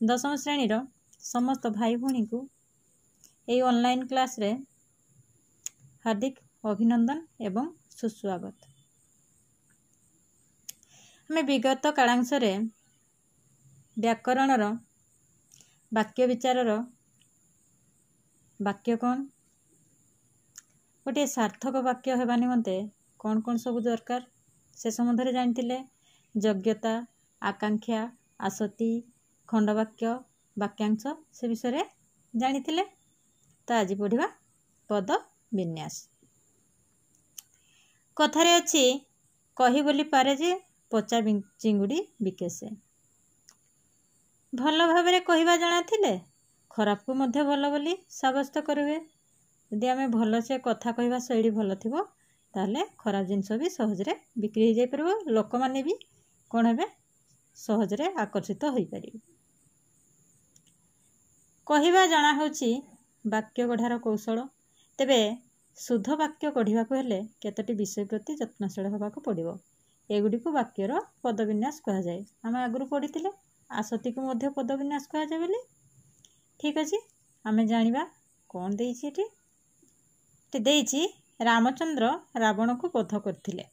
दशम श्रेणी समस्त भाई भौणी को यही ऑनलाइन क्लास रे हार्दिक अभिनंदन एवं सुस्वागत। हमें विगत कालांश रे व्याकरणर वाक्य विचारर वाक्य कौन गोटे सार्थक वाक्य हेबा निमंते कौन कौन सब दरकार से संबंध जानते। योग्यता, आकांक्षा, आसक्ति, खंडवाक्य, वाक्यांश से विषय जानी। तो आज पढ़ा पद विन्यास। कथारे अच्छी कही बोली पारे जे पचा चिंगुड़ी बिके से। भल भाव कहवा जाना थिले खराब को मध्य भल बोली साब्यस्त करेंगे। यदि आम भल से कथा कहवा शैली भल थी ताले खराब जिनस भी सहजरे बिक्री हो जाई परबो। लोक माने भी कौन हेबे सहजरे आकर्षित हो पारे। कहवा जाना होची वाक्य गढ़ार कौशल। तेबे शुद्ध वाक्य गढ़ा हेले केतोटी विषय प्रति यत्नशील होबाक पड़िबो। एगुडी को वाक्यर पद विन्यास कहा जाए। आम आगु पढ़ी आसक्ति को मध्य पद विन्यास कहा जाए बोली। ठीक अच्छे आम जानिबा कौन देइछि रामचंद्र रावण को वध करथिले।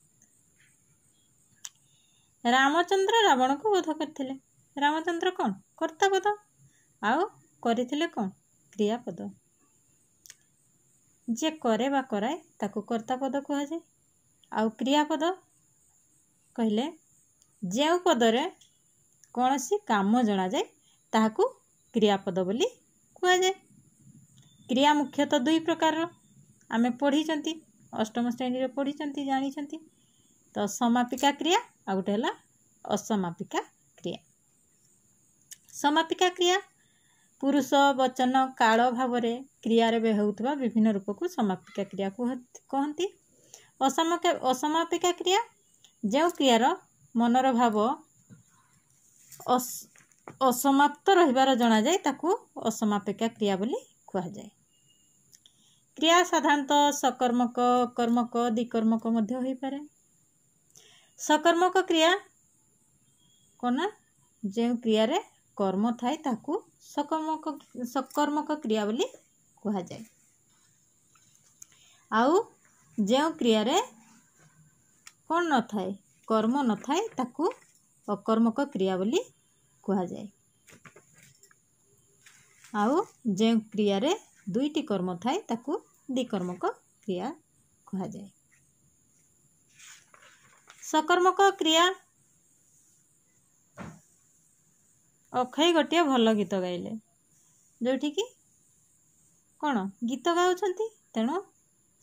रामचंद्र रावण को वध करथिले। रामचंद्र कौन कर्ता पद आउ करथिले कौन क्रियापद। जे करे बा कराए ताकू कर्ता पद कहा जाए। आउ क्रियापद कहले जे पदरे कौन सी काम जना जाए ताहाकू क्रियापद बोली कहा जाए। क्रिया मुख्यतः दुई प्रकार आमे पढ़ी अष्टम श्रेणी रे पढ़ी जानी। तो समापिका क्रिया आ गोटे है असमापिका क्रिया। समापिका क्रिया पुरुष वचन काल भाव क्रिया रे होउतबा विभिन्न रूप को समापिका क्रिया कहती। असमापिका क्रिया जो क्रियार मनर भाव असमाप्त रहिबार जना जाए ताकू असमापिका क्रिया बोली कहा जाए। क्रिया साधारणतः सकर्मक, कर्मक, द्विकर्मक मध्य होई पारे। सकर्मक क्रिया कौन जो क्रिया रे कर्म थाए ताकू सकर्मक क्रिया बोली कहा जाए। आउ जो क्रिया रे कौन न थाए कर्म न थाए ताकू अकर्मक क्रिया बोली कहा जाए। आउ जो क्रिया रे दुईटी कर्म थाए ताकू द्विकर्मक क्रिया कहा जाए। सकर्मक क्रिया अक्षय गोटे भल गीत गाइले जोठी कि कौन गीत गाउछंती तेणु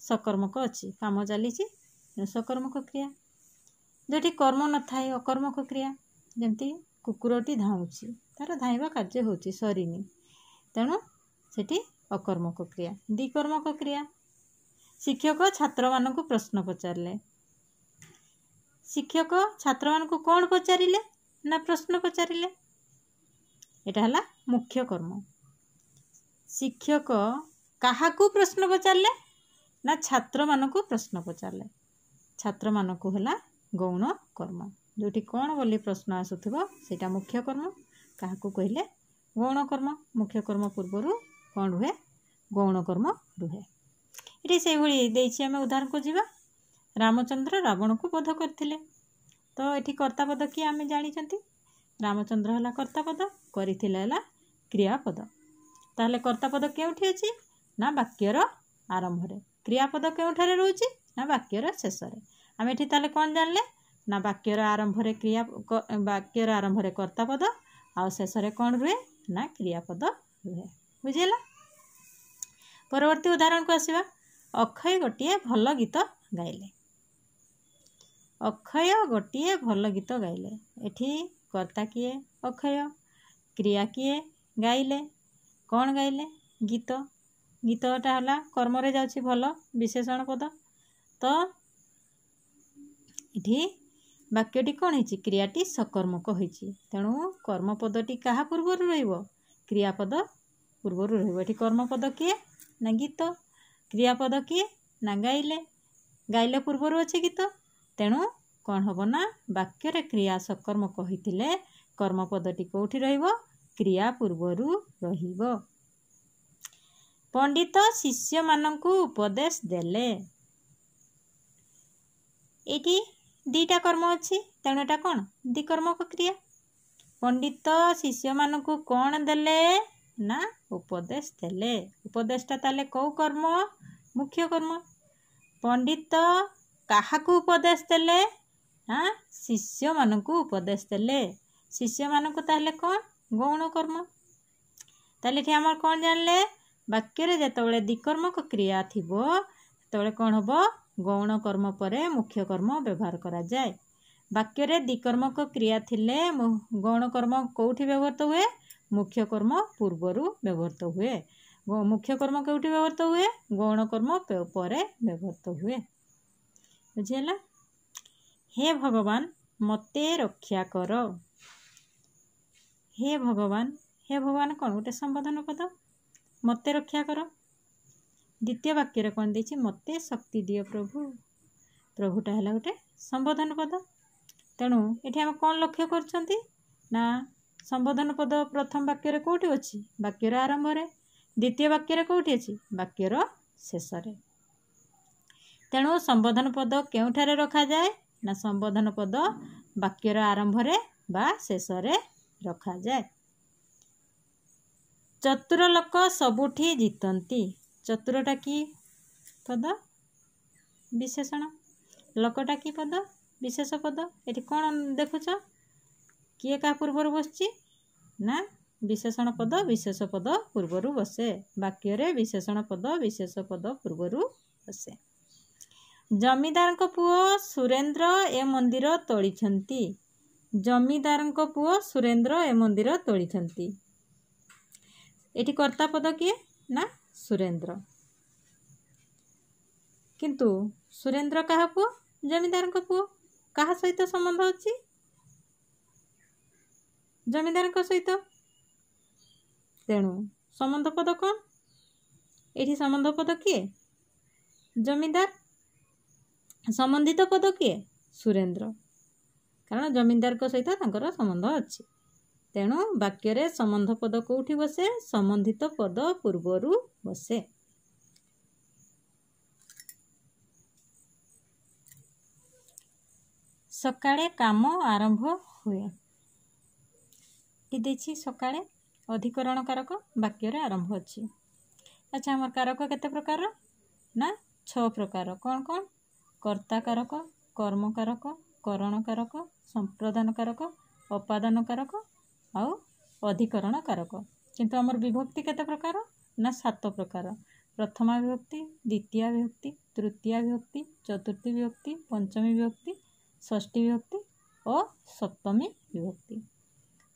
सकर्मक अच्छी काम चली सकर्मक क्रिया। जोठी कर्म न थाए अकर्मक क्रिया जमती कुकुरटी धाउची तार धाइबा कार्य होची सरीनी तेणु सेठी अकर्मक क्रिया। द्विकर्मक क्रिया शिक्षक छात्र मानक प्रश्न पचारे। शिक्षक छात्र मानक कौन पचारे ना प्रश्न पचारे एटा हला मुख्य कर्म। शिक्षक काहाकू प्रश्न पचारे ना छात्र मानक प्रश्न पचारे। छात्र मानक हला गौण कर्म जोटी कौन बोली प्रश्न आसुथिबो सेटा मुख्य कर्म। काहाकू कहले गौण कर्म। मुख्य कर्म पूर्वरु कौन रुहे गौण कर्म रुहे। ये से भली देइछि आमे उदाहरण को जीवा। रामचंद्र रावण को वध करथिले। तो एठी कर्ता पद कि आमे जानिछंती रामचंद्र हला कर्ता पद करिथिले हला क्रियापद। ताहले कर्ता पद केउठी अछि ना वाक्यर आरंभ रे। क्रियापद केउठारे रहउछि ना वाक्यर शेष रे। आमे एठी ताहले कोन जानले ना वाक्यर आरंभ रे वाक्यर आरंभ रे कर्ता पद आ शेष रे कोन रुहे ना क्रियापद रुहे। बुझिला। परवर्ती उदाहरण को आसीबा। अक्षय गोटे भल गीत गाइले। अक्षय गोटे भल गीत गाइले एठी कर्ता किए अक्षय क्रिया किए गाइले कौन गाइले गीत। गीतटा हला कर्म रे जाउछि भल विशेषण पद। तो एठी वाक्यटी कौन होइछि क्रियाटी सकर्मक होइछि तेणु कर्म पदटी कहा पूर्वर रहिबो क्रियापद पूर्वर रहिबो। एठी कर्म पद किए ना गीत क्रियापद किए ना गाइले। गाइले पूर्वर अछि गीत तेणु कौन हबो ना वाक्य रे क्रिया सकर्मक होइतिले कर्म पदटी कोठी रहिबो क्रिया पूर्वरु रहिबो। पंडित शिष्य मानकु उपदेश देले। एटी दीटा कर्म अच्छी तेणु एटा कौन द्विकर्मक क्रिया। पंडित शिष्य मानकु कौन देले ना उपदेश देले। उपदेशटा ताले कौ कर्म मुख्य कर्म। पंडित काहाकु उपदेश देले ना शिष्य मानकु उपदेश देले। शिष्य मानकु ताले कौन गौण कर्म। ताले ठी हमर कौन जानले वाक्य रे जेतबेले द्विकर्मक क्रिया थिबो तबेले कौन हबो गौण कर्म परे मुख्य कर्म व्यवहार करा जाए। वाक्य रे द्विकर्मक क्रिया थिले गौण कर्म कोउठी व्यवहृत हुए मुख्य कर्म पूर्वरु व्यवहृत हुए। मुख्य कर्म कोउठी व्यवहृत हुए गौण कर्म परे व्यवहृत हुए। बुझिला। हे भगवान मते रक्षा कर। हे भगवान कौन गोटे संबोधन पद मते रक्षा कर। द्वितीय वाक्य रे कौन देछि मते शक्ति दियो प्रभु। प्रभुटा है गोटे संबोधन पद। तेणु ये आम कौन लक्ष्य करछंती ना संबोधन पद प्रथम वाक्य रे कोठी अछि वाक्यर आरंभ रे। द्वितीय वाक्य रे कोठी अछि वाक्यर शेष रे। तेणु संबोधन पद केउठारे रखा जाए ना संबोधन पद वाक्यर आरंभ रे बा शेष रे रखा जाए। चतुर लोक सबुठी जीतंती। चतुरटा की पद विशेषण लोकटा की पद विशेष पद। ये कौन देखुच किए का पूर्वर बसची ना विशेषण पद विशेष पद पूर्वर बसे। वाक्य रे विशेषण पद विशेष पद पूर्वर बसे। जमीदार पुओ सुरेंद्र ए मंदिर तोलिछंती। जमीदार पुओ सुरेंद्र ए मंदिर तोलिछंती। एटी कर्ता पद किए ना सुरेंद्र। किंतु सुरेंद्र कहा पुओ जमीदार पुओ कहा सहित संबंध अछि जमीदार सहित। तेणु संबंध पद कौन एठी संबंध पद किए जमीदार। संबंधित पद किए सुरेंद्र कारण जमीदार सहित तांकर संबंध अछि। तेणु वाक्य रे संबंध पद कोठी बसे संबंधित पद पूर्वरु बसे। सकाळे काम आरंभ हुए। देखी सकाळे अधिकरण कारक वाक्य रे आरंभ अछि। अच्छा हमर कारक केते प्रकार ना 6 प्रकार। कौन कौन कर्ता कारक कर्म कारक करण कारक संप्रदान कारक अपादान कारक आउ अधिकरण कारक। किंतु हमर विभक्ति केते प्रकार ना 7 प्रकार। प्रथमा विभक्ति द्वितीय विभक्ति तृतीय विभक्ति चतुर्थी विभक्ति पंचमी विभक्ति षष्ठी विभक्ति और सप्तमी विभक्ति।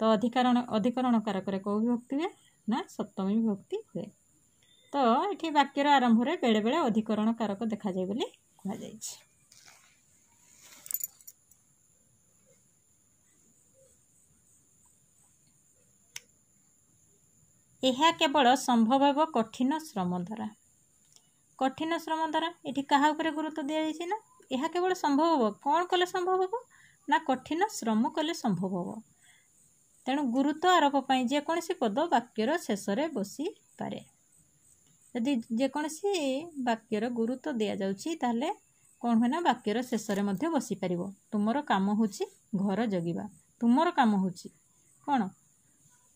तो अधिकरण कारक रे को विभक्ति हुए ना सप्तमी विभक्ति हुए। तो ये वाक्यर आरंभ रे बेले बेले अधिकरण कारक देखा जाय बोली कहा जायछि। यह केवल संभव हेब कठिन श्रम द्वारा। कठिन श्रम द्वारा ये क्या गुरुत्व दि जाए ना यह केवल संभव हम कौन कले संभव हम ना कठिन श्रम कले संभव हम। तेणु गुरुत्व आरोप पर जेकोसी पद वाक्यर शेष में बसी पारे। यदि जेकोसी वाक्यर गुरुत्व दि जाउछि ताहले कौन हुए ना वाक्यर शेष में बसी पार। तुमर काम होछि घर जगिबा। तुमर काम होछि कौन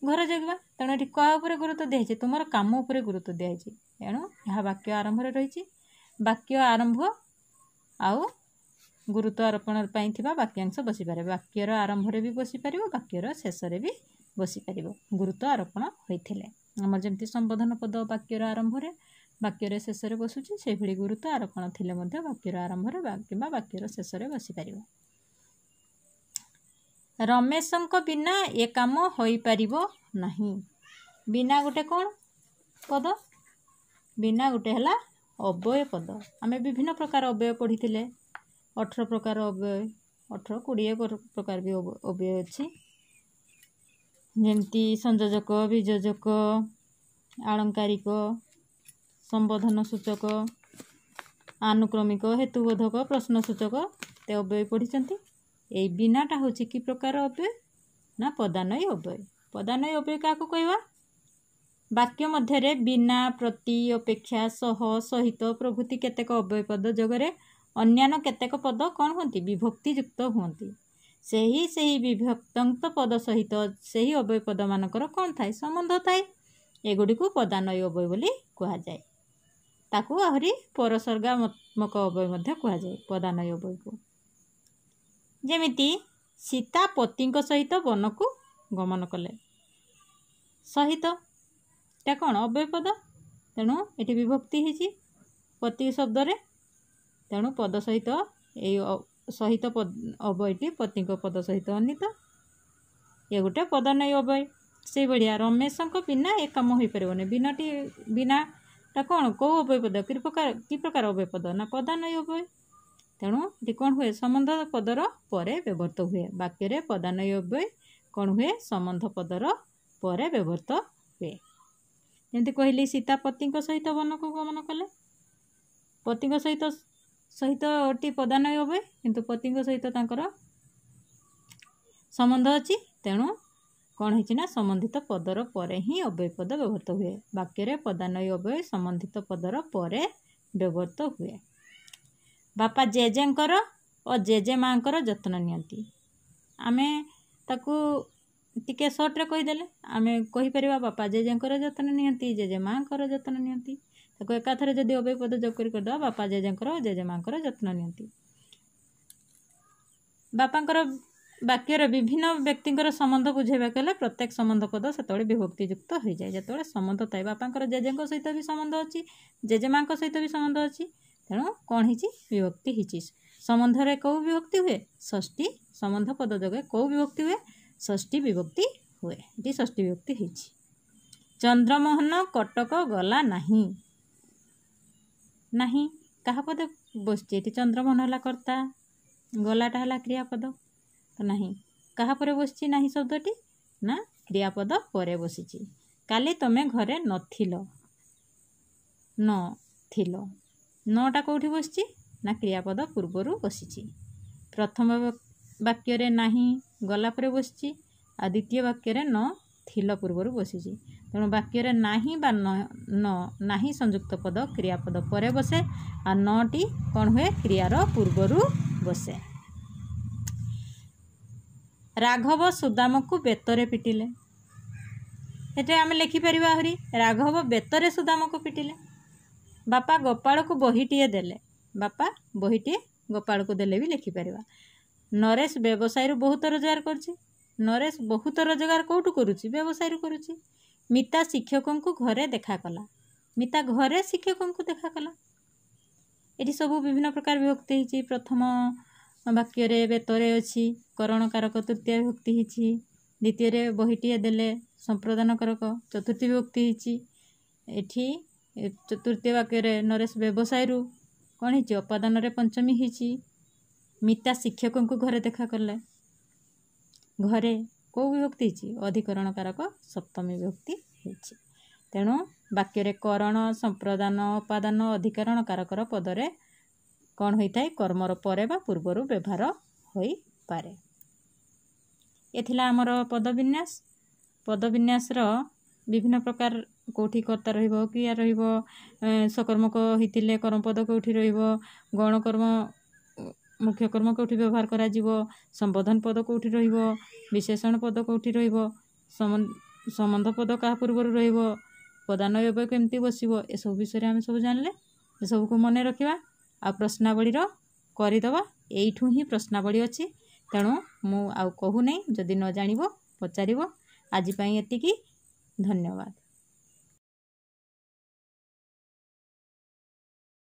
घर जगिबा। तेणु ये क्या गुरुत्व दिखाई तुमर काम उपर गुरुत्व दिखाई। तेणु यह वाक्य आरंभ रही। वाक्य आरंभ आउ गुरुत्व आरोपण पाइथिबा वाक्यांश बसी पारे। वाक्यर आरंभ रे भी बसी पारिबो वाक्यर शेष रे भी बसी पारिबो गुरुत्व आरोपण होइथिले। हमर जेमति संबोधन पद वाक्यर आरंभ रे वाक्यर शेष रे बसुची से भली गुरुत्व आरोपण थिले मध्ये वाक्यर आरंभ रे किबा वाक्यर शेष रे बसी पारिबो। रमेशंक बिना ए काम होई पारिबो नाही। बिना गोटे कौन पद बिना गोटे हला अव्यय पद। आमे विभिन्न प्रकार अव्यय पढ़ी 18 प्रकार अव्यय 18-20 प्रकार भी अव्यय अच्छी जेमती संयोजक वियोजक आलंकारिक संबोधन सूचक आनुक्रमिक हेतुबोधक प्रश्नसूचक ते अव्यय पढ़ी। यही बिनाटा हूँ कि प्रकार अव्यय ना पदान्वयी अव्यय। पदान्वयी अव्यय क्या कहवा वाक्य मध्य बिना प्रति अपेक्षा सह सहित प्रभृति केतेक अव्यय पद जगरे अन्यान्य केतेक पद कौन होती विभक्ति युक्त होती सही विभक्तांत पद सहित सही अव्यय पद मानकर कौन थाए संबंध थाए एगुड़ी को पदान्वयी अव्यय बोली कहुए ताकू आहरी परसर्गात्मक अव्यय मध्य कहुए पदान्वयी अव्यय को जेमिति सीता पति सहित वन को गमन कले सहित क्या कौन अव्यय पद तेणु ये विभक्ति होती पति शब्द रे तेणु पद सहित सहित अव्ययटी पति पद सहित अन्वित ये गोटे पदान्वयी अव्यय से भाया रमेश बिना ए कम हो पारे बिनाटी बिना कौन कौ अव्यय पद कि प्रकार अव्यय पद ना पदान्वयी अव्यय तेणु ये कौन हुए संबंध पदर परे व्यवहृत हुए वाक्य पदान्वयी अव्यय कौन हुए संबंध पदर परे व्यवहृत हुए जमी कहली सीता पति सहित वन को गमन कले पति सहित सहित टी पदान्वयी अव्यय किंतु पति सहित तांकर संबंध अच्छी तेणु कौन है संबंधित पदर परे ही अव्यय पद व्यवहृत हुए वाक्य पदान्वयी अव्यय संबंधित पदर परे व्यवहृत हुए बापा जेजेंकर और जेजेमांकर जत्न नियंती आमे ताकू टिके सर्ट रे कहीदेले आमे कहि परिबा बापा जेजेंकर जत्न नियंती जेजेमांकर जत्न नियंती ताकू एकाथरे जदि अव्यय पद जोग कर बापा जेजेंकर और जेजेमांकर जत्न नियंती बापांकर वाक्यर विभिन्न व्यक्तिंकर संबंध बुझेबा कले प्रत्येक संबंध पद सेतबे विभक्ति युक्त हो जाए जेतबे संबंध थाए बापांकर जेजेंक सहित भी संबंध अच्छी जेजेमांक सहित भी संबंध अच्छी तेणु कौन होती विभक्ति होती संबंध रे कौ विभक्ति हुए षष्ठी संबंध पद जगह कौ विभक्ति हुए षष्ठी विभक्ति हुए ये षष्ठी विभक्ति होती चंद्रमोहन कटक गला नहीं नहीं क्या पद बसची चंद्रमोहन है कर्ता गलाटा है क्रियापद तो नहीं क्या पर बसची नहीं शब्दटी ना क्रियापद पर बसी काली तमें घरे नथिल नटा कौटी बसची ना क्रियापद पूर्वर बसी प्रथम वाक्य नहीं गला पर बसची आ द्वितीय वाक्य न थिल पूर्वर बसी तेणु वाक्य नहीं बा नहीं संयुक्त पद क्रियापद पर बसे आ नटी कौन हुए क्रियार पूर्वर बसे राघव सुदाम को बेतरे पिटिले ये आम लिखिपर आहरी राघव बेतरे सुदाम को पिटिले बापा गोपाल को बहीटे देले बापा बहीटे गोपाल को देले भी लिखिपर नरेश व्यवसाय बहुत रोजगार कर नरेश बहुत रोजगार कौटू करुच्ची व्यवसाय करुच्ची मिता शिक्षकों को घरे देखा कला मिता घरे शिक्षकों को देखा कला ये सब विभिन्न प्रकार विभक्ति होती प्रथम वाक्य बेतरे अच्छी करण कारक तृतीय विभक्ति होती द्वितीय बहीटे देले संप्रदान कारक चतुर्थी विभक्ति होती तृतीय वाक्य नरेश व्यवसाय कौन हो अपादान पंचमी होती मिता शिक्षकों को घरे देखा कले घरे कौ विभक्ति अधिकरण कारक सप्तमी विभक्ति होती तेणु वाक्य करण संप्रदान अपादान अधिकरण कारकर पदरे कौन होता है कर्मर परे बा पूर्वर व्यवहार हो पारे एथिला आमर पदविन्यास विभिन्न प्रकार कौटी कर्ता रहिबो क्रिया रहिबो सकर्मक हितिले कर्मपद कौटी रहिबो गणकर्म मुख्य कर्म कौटी व्यवहार करा जीवो संबोधन पद कौटी रहिबो विशेषण पद कौटी रहिबो संबंध पद क्या पूर्वर रहिबो पदान्वयी अव्यय केमती बसिबो ए सब विषय आम सब जानले ए सब को मन रखिबा आ प्रश्नावली करदबा एइठू ही प्रश्नावली अच्छी तेणु मु आउ कहू नहीं जदि न जानिबो पचारिबो आज पई एतिकी धन्यवाद।